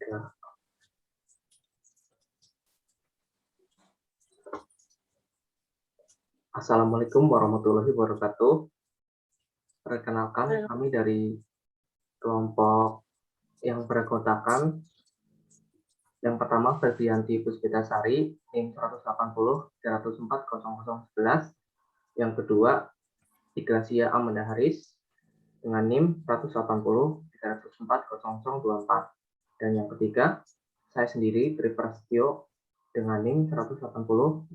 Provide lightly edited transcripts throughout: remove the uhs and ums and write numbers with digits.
Ya. Assalamualaikum warahmatullahi wabarakatuh. Perkenalkan, kami dari kelompok yang beranggotakan yang pertama Febrianti Puspitasari, NIM 180-304-0011. Yang kedua Ignacia Amanda Haris dengan NIM 180-304-0024. Dan yang ketiga saya sendiri Tri Prasetyo dengan NIM 180-304-0036.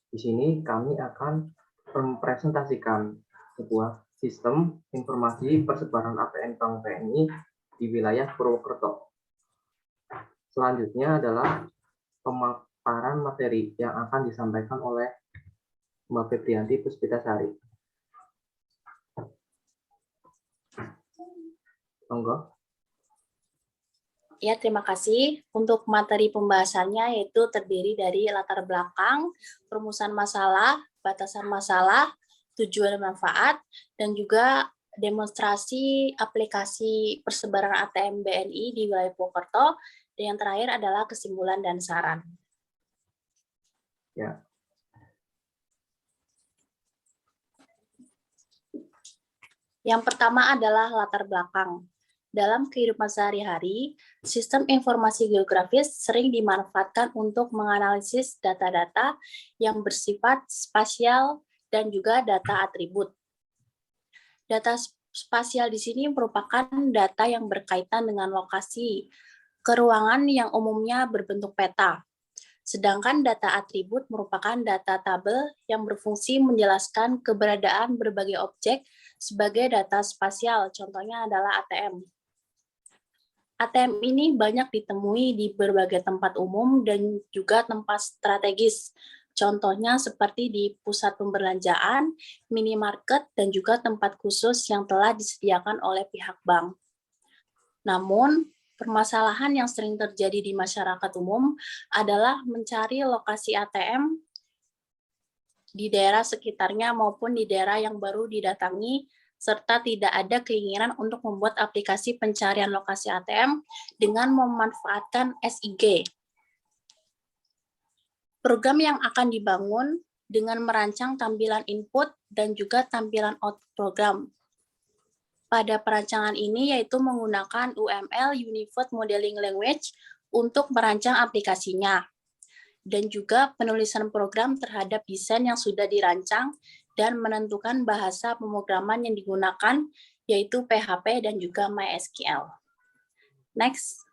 Di sini kami akan mempresentasikan sebuah sistem informasi persebaran ATM Bank BNI di wilayah Purwokerto. Selanjutnya adalah pemaparan materi yang akan disampaikan oleh Mbak Febrianti Puspitasari. Monggo. Ya, terima kasih. Untuk materi pembahasannya yaitu terdiri dari latar belakang, perumusan masalah, batasan masalah, tujuan dan manfaat, dan juga demonstrasi aplikasi persebaran ATM BNI di wilayah Purwokerto, dan yang terakhir adalah kesimpulan dan saran. Ya. Yang pertama adalah latar belakang. Dalam kehidupan sehari-hari, sistem informasi geografis sering dimanfaatkan untuk menganalisis data-data yang bersifat spasial dan juga data atribut. Data spasial di sini merupakan data yang berkaitan dengan lokasi, keruangan yang umumnya berbentuk peta. Sedangkan data atribut merupakan data tabel yang berfungsi menjelaskan keberadaan berbagai objek sebagai data spasial, contohnya adalah ATM. ATM ini banyak ditemui di berbagai tempat umum dan juga tempat strategis. Contohnya seperti di pusat pembelanjaan, minimarket, dan juga tempat khusus yang telah disediakan oleh pihak bank. Namun, permasalahan yang sering terjadi di masyarakat umum adalah mencari lokasi ATM di daerah sekitarnya maupun di daerah yang baru didatangi, serta tidak ada keinginan untuk membuat aplikasi pencarian lokasi ATM dengan memanfaatkan SIG. Program yang akan dibangun dengan merancang tampilan input dan juga tampilan output program. Pada perancangan ini yaitu menggunakan UML Unified Modeling Language untuk merancang aplikasinya. Dan juga penulisan program terhadap desain yang sudah dirancang dan menentukan bahasa pemrograman yang digunakan, yaitu PHP dan juga MySQL. Next.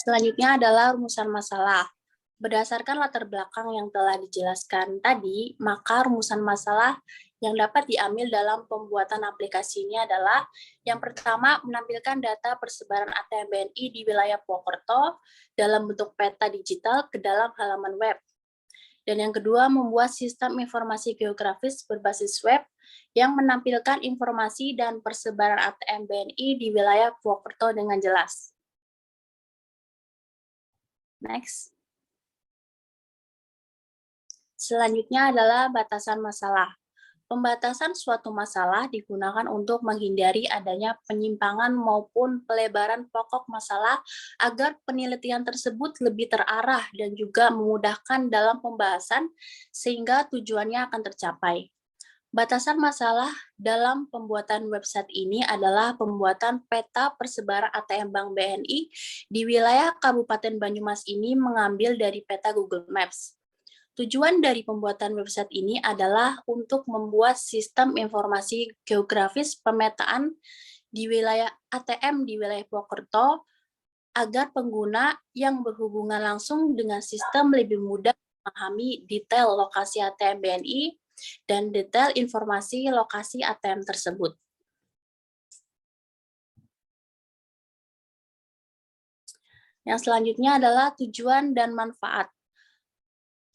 Selanjutnya adalah rumusan masalah. Berdasarkan latar belakang yang telah dijelaskan tadi, maka rumusan masalah yang dapat diambil dalam pembuatan aplikasi ini adalah yang pertama, menampilkan data persebaran ATM BNI di wilayah Purwokerto dalam bentuk peta digital ke dalam halaman web. Dan yang kedua, membuat sistem informasi geografis berbasis web yang menampilkan informasi dan persebaran ATM BNI di wilayah Purwokerto dengan jelas. Next. Selanjutnya adalah batasan masalah. Pembatasan suatu masalah digunakan untuk menghindari adanya penyimpangan maupun pelebaran pokok masalah agar penelitian tersebut lebih terarah dan juga memudahkan dalam pembahasan sehingga tujuannya akan tercapai. Batasan masalah dalam pembuatan website ini adalah pembuatan peta persebaran ATM Bank BNI di wilayah Kabupaten Banyumas ini mengambil dari peta Google Maps. Tujuan dari pembuatan website ini adalah untuk membuat sistem informasi geografis pemetaan di wilayah ATM di wilayah Purwokerto agar pengguna yang berhubungan langsung dengan sistem lebih mudah memahami detail lokasi ATM BNI dan detail informasi lokasi ATM tersebut. Yang selanjutnya adalah tujuan dan manfaat.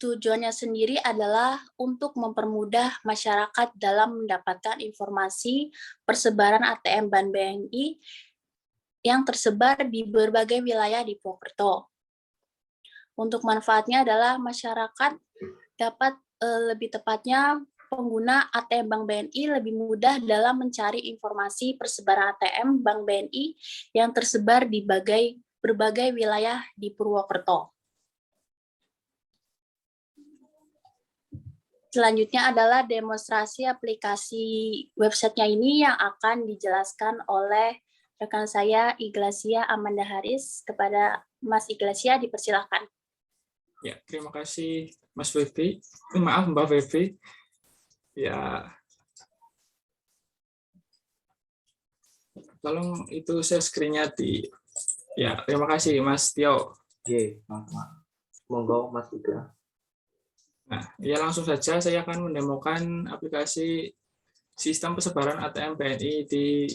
Tujuannya sendiri adalah untuk mempermudah masyarakat dalam mendapatkan informasi persebaran ATM Bank BNI yang tersebar di berbagai wilayah di Purwokerto. Untuk manfaatnya adalah masyarakat dapat lebih tepatnya pengguna ATM Bank BNI lebih mudah dalam mencari informasi persebaran ATM Bank BNI yang tersebar di berbagai wilayah di Purwokerto. Selanjutnya adalah demonstrasi aplikasi websitenya ini yang akan dijelaskan oleh rekan saya Iglesia Amanda Haris. Kepada Mas Iglesia dipersilakan. Ya, terima kasih Mas Fevi. Maaf Mbak Fevi. Ya, tolong itu share screen-nya di. Ya, terima kasih Mas Tio. Oke, monggo Mas Iga. Nah, ya langsung saja saya akan mendemokan aplikasi sistem persebaran ATM BNI di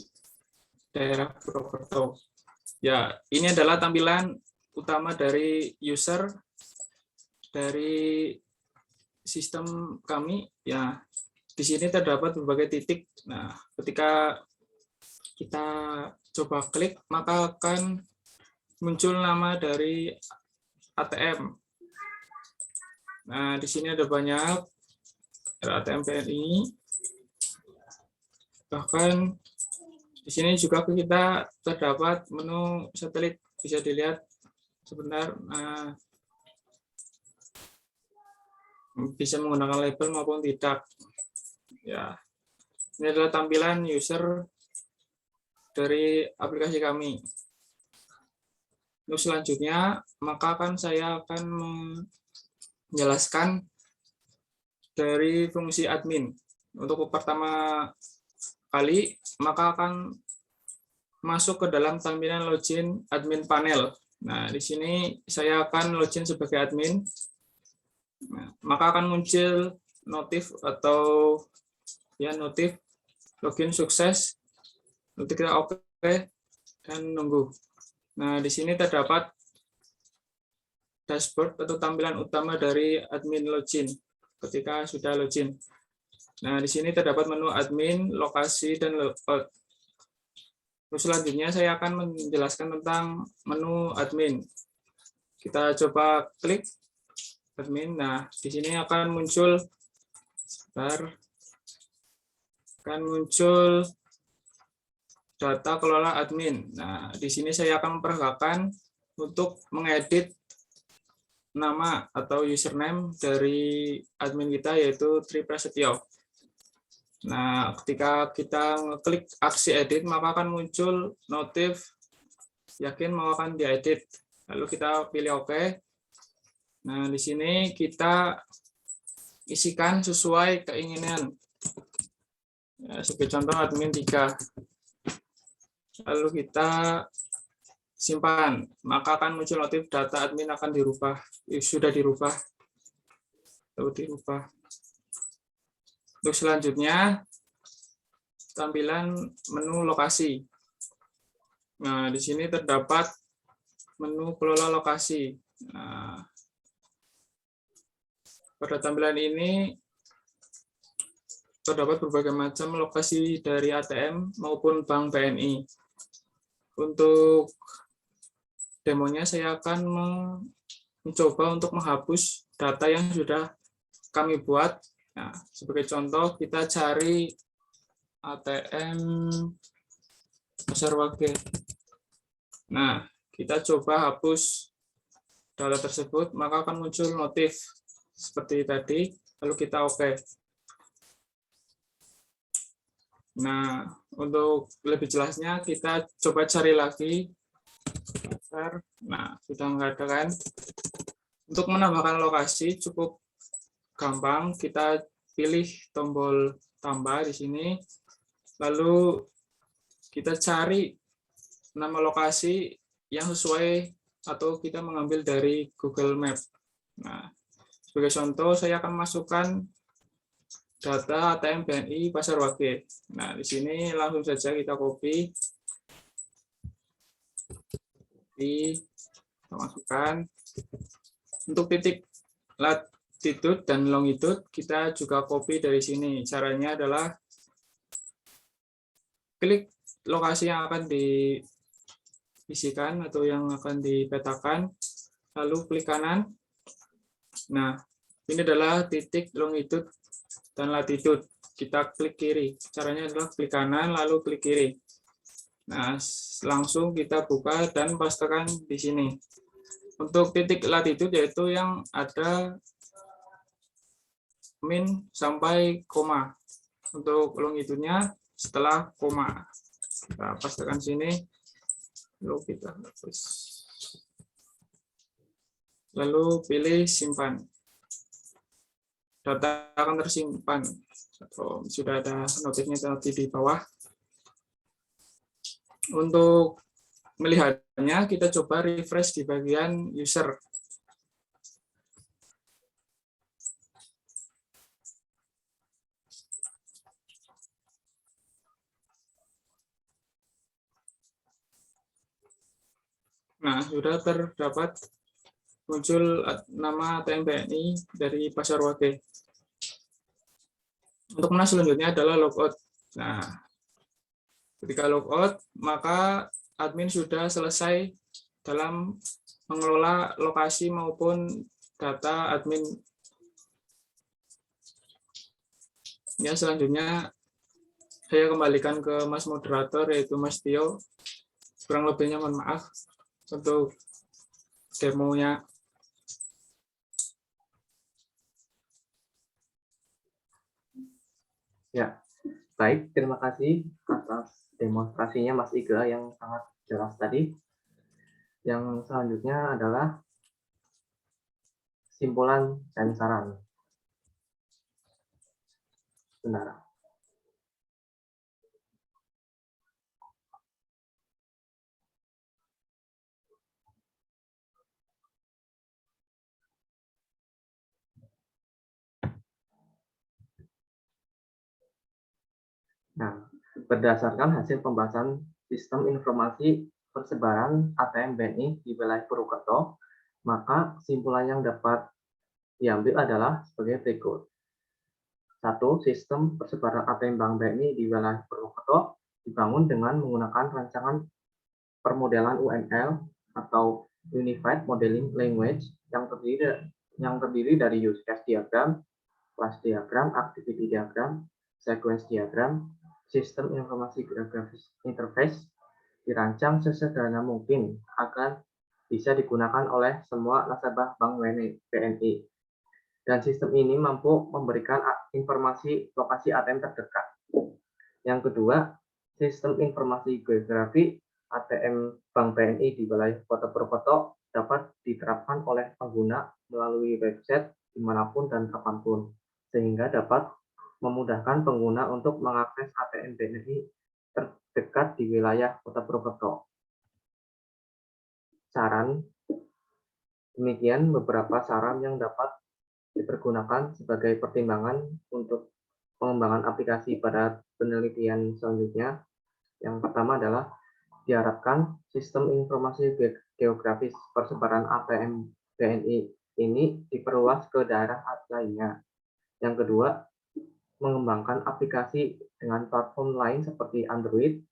daerah Purwokerto. Ya, ini adalah tampilan utama dari user dari sistem kami. Ya, di sini terdapat berbagai titik. Nah, ketika kita coba klik, maka akan muncul nama dari ATM. Nah, di sini ada banyak ATM BNI. Bahkan di sini juga kita terdapat menu satelit, bisa dilihat sebentar. Nah, bisa menggunakan label maupun tidak. Ya, ini adalah tampilan user dari aplikasi kami. Untuk selanjutnya, maka saya akan menjelaskan dari fungsi admin. Untuk pertama kali, maka akan masuk ke dalam tampilan login admin panel. Nah, di sini saya akan login sebagai admin. Nah, maka akan muncul notif atau ya notif login sukses. Nanti kita oke dan nunggu. Nah, di sini terdapat dashboard atau tampilan utama dari admin login ketika sudah login. Nah, di sini terdapat menu admin, lokasi, dan logout. Terus selanjutnya saya akan menjelaskan tentang menu admin. Kita coba klik admin. Nah, di sini akan muncul data kelola admin. Nah, di sini saya akan memperagakan untuk mengedit nama atau username dari admin kita, yaitu Tri Prasetyo. Nah, ketika kita klik aksi edit, maka akan muncul notif yakin mau akan diedit. Lalu kita pilih OK. Nah, di sini kita isikan sesuai keinginan. Ya, sebagai contoh admin 3. Lalu kita simpan, maka akan muncul notif data admin akan dirubah. Sudah dirubah. Lalu dirubah. Untuk selanjutnya, tampilan menu lokasi. Nah, di sini terdapat menu kelola lokasi. Nah, pada tampilan ini terdapat berbagai macam lokasi dari ATM maupun Bank BNI. Untuk demonya saya akan mencoba untuk menghapus data yang sudah kami buat. Nah, sebagai contoh kita cari ATM Pasar Wage. Nah, kita coba hapus data tersebut, maka akan muncul notif seperti tadi, lalu kita OK. Nah, untuk lebih jelasnya kita coba cari lagi. Nah, sudah nggak ada kan? Untuk menambahkan lokasi cukup gampang, kita pilih tombol tambah di sini, lalu kita cari nama lokasi yang sesuai atau kita mengambil dari Google Map. Nah, sebagai contoh saya akan masukkan data ATM BNI Pasar Wage. Nah, di sini langsung saja kita copy. Kita masukkan. Untuk titik latitude dan longitude kita juga copy dari sini. Caranya adalah klik lokasi yang akan diisikan atau yang akan dipetakan, lalu klik kanan. Nah, ini adalah titik longitude dan latitude. Kita klik kiri. Caranya adalah klik kanan lalu klik kiri. Nah, langsung kita buka dan pastekan di sini. Untuk titik latitude yaitu yang ada min sampai koma. Untuk longitude-nya setelah koma. Kita pastekan sini. Lalu kita hapus. Lalu pilih simpan. Data akan tersimpan. Sudah ada notifnya tadi di bawah. Untuk melihatnya, kita coba refresh di bagian user. Nah, sudah terdapat muncul nama ATM BNI dari Pasar Wage. Untuk mana selanjutnya adalah logout. Nah, ketika logout, maka admin sudah selesai dalam mengelola lokasi maupun data admin. Ya, selanjutnya saya kembalikan ke Mas Moderator, yaitu Mas Tio. Kurang lebihnya mohon maaf untuk demonya. Ya, baik. Terima kasih atas demonstrasinya Mas Iga yang sangat jelas tadi. Yang selanjutnya adalah simpulan dan saran. Benar. Nah, berdasarkan hasil pembahasan sistem informasi persebaran ATM BNI di wilayah Purwokerto, maka kesimpulan yang dapat diambil adalah sebagai berikut. 1. Sistem persebaran ATM Bank BNI di wilayah Purwokerto dibangun dengan menggunakan rancangan permodelan UML atau Unified Modeling Language yang terdiri dari use case diagram, class diagram, activity diagram, sequence diagram, sistem informasi geografis interface dirancang sesederhana mungkin agar bisa digunakan oleh semua nasabah Bank BNI. Dan sistem ini mampu memberikan informasi lokasi ATM terdekat. Yang kedua, sistem informasi geografi ATM Bank BNI di wilayah Kota Purwokerto dapat diterapkan oleh pengguna melalui website dimanapun dan kapanpun, sehingga dapat memudahkan pengguna untuk mengakses ATM BNI terdekat di wilayah Kota Purwokerto. Saran, demikian beberapa saran yang dapat dipergunakan sebagai pertimbangan untuk pengembangan aplikasi pada penelitian selanjutnya. Yang pertama adalah diharapkan sistem informasi geografis persebaran ATM BNI ini diperluas ke daerah lainnya. Yang kedua, mengembangkan aplikasi dengan platform lain seperti Android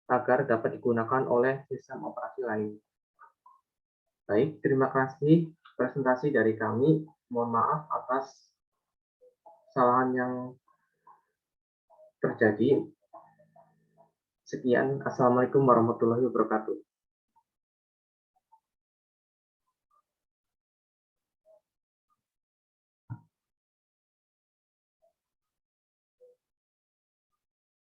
agar dapat digunakan oleh sistem operasi lain. Baik, terima kasih presentasi dari kami. Mohon maaf atas kesalahan yang terjadi. Sekian, Assalamualaikum warahmatullahi wabarakatuh.